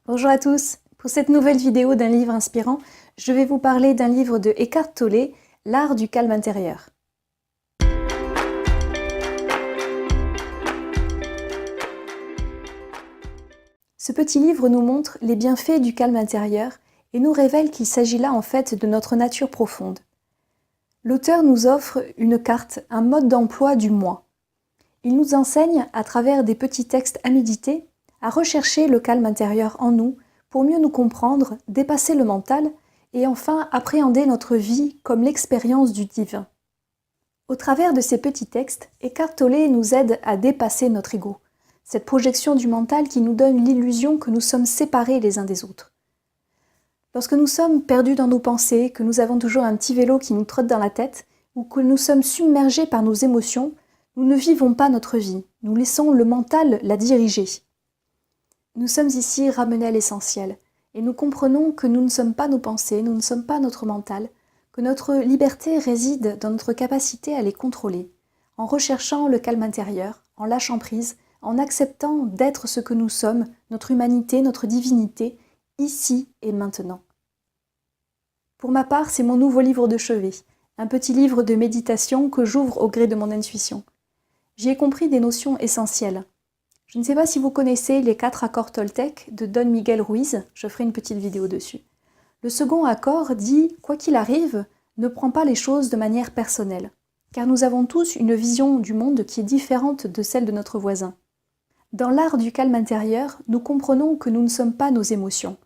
Bonjour à tous. Pour cette nouvelle vidéo d'un livre inspirant, je vais vous parler d'un livre de Eckhart Tolle, L'art du calme intérieur. Ce petit livre nous montre les bienfaits du calme intérieur et nous révèle qu'il s'agit là en fait de notre nature profonde. L'auteur nous offre une carte, un mode d'emploi du moi. Il nous enseigne, à travers des petits textes à méditer, à rechercher le calme intérieur en nous pour mieux nous comprendre, dépasser le mental et enfin appréhender notre vie comme l'expérience du divin. Au travers de ces petits textes, Eckhart Tolle nous aide à dépasser notre ego, cette projection du mental qui nous donne l'illusion que nous sommes séparés les uns des autres. Lorsque nous sommes perdus dans nos pensées, que nous avons toujours un petit vélo qui nous trotte dans la tête, ou que nous sommes submergés par nos émotions, nous ne vivons pas notre vie, nous laissons le mental la diriger. Nous sommes ici ramenés à l'essentiel, et nous comprenons que nous ne sommes pas nos pensées, nous ne sommes pas notre mental, que notre liberté réside dans notre capacité à les contrôler, en recherchant le calme intérieur, en lâchant prise, en acceptant d'être ce que nous sommes, notre humanité, notre divinité, ici et maintenant. Pour ma part, c'est mon nouveau livre de chevet, un petit livre de méditation que j'ouvre au gré de mon intuition. J'y ai compris des notions essentielles. Je ne sais pas si vous connaissez les 4 accords Toltec de Don Miguel Ruiz, je ferai une petite vidéo dessus. Le second accord dit « Quoi qu'il arrive, ne prends pas les choses de manière personnelle », car nous avons tous une vision du monde qui est différente de celle de notre voisin. Dans l'art du calme intérieur, nous comprenons que nous ne sommes pas nos émotions.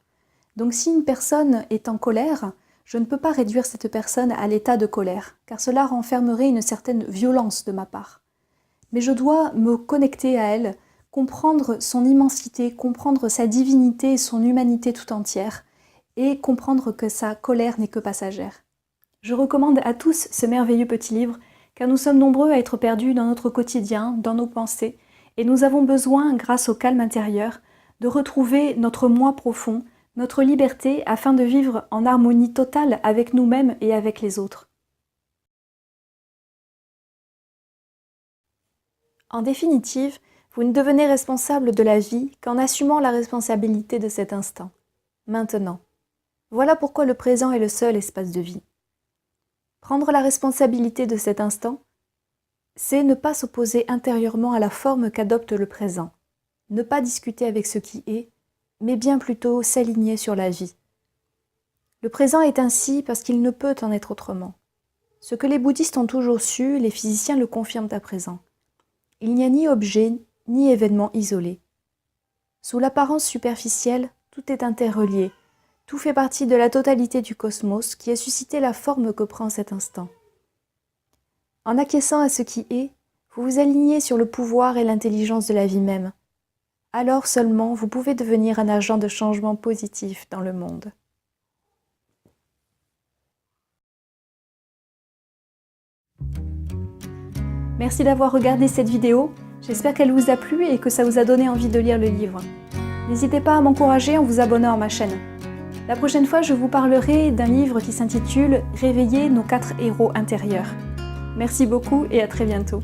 Donc si une personne est en colère, je ne peux pas réduire cette personne à l'état de colère, car cela renfermerait une certaine violence de ma part. Mais je dois me connecter à elle, comprendre son immensité, comprendre sa divinité et son humanité tout entière, et comprendre que sa colère n'est que passagère. Je recommande à tous ce merveilleux petit livre, car nous sommes nombreux à être perdus dans notre quotidien, dans nos pensées, et nous avons besoin, grâce au calme intérieur, de retrouver notre moi profond, notre liberté, afin de vivre en harmonie totale avec nous-mêmes et avec les autres. En définitive, vous ne devenez responsable de la vie qu'en assumant la responsabilité de cet instant, maintenant. Voilà pourquoi le présent est le seul espace de vie. Prendre la responsabilité de cet instant, c'est ne pas s'opposer intérieurement à la forme qu'adopte le présent, ne pas discuter avec ce qui est, mais bien plutôt s'aligner sur la vie. Le présent est ainsi parce qu'il ne peut en être autrement. Ce que les bouddhistes ont toujours su, les physiciens le confirment à présent. Il n'y a ni objet, ni événement isolé. Sous l'apparence superficielle, tout est interrelié, tout fait partie de la totalité du cosmos qui a suscité la forme que prend cet instant. En acquiesçant à ce qui est, vous vous alignez sur le pouvoir et l'intelligence de la vie même. Alors seulement vous pouvez devenir un agent de changement positif dans le monde. Merci d'avoir regardé cette vidéo, j'espère qu'elle vous a plu et que ça vous a donné envie de lire le livre. N'hésitez pas à m'encourager en vous abonnant à ma chaîne. La prochaine fois, je vous parlerai d'un livre qui s'intitule « Réveiller nos 4 héros intérieurs ». Merci beaucoup et à très bientôt.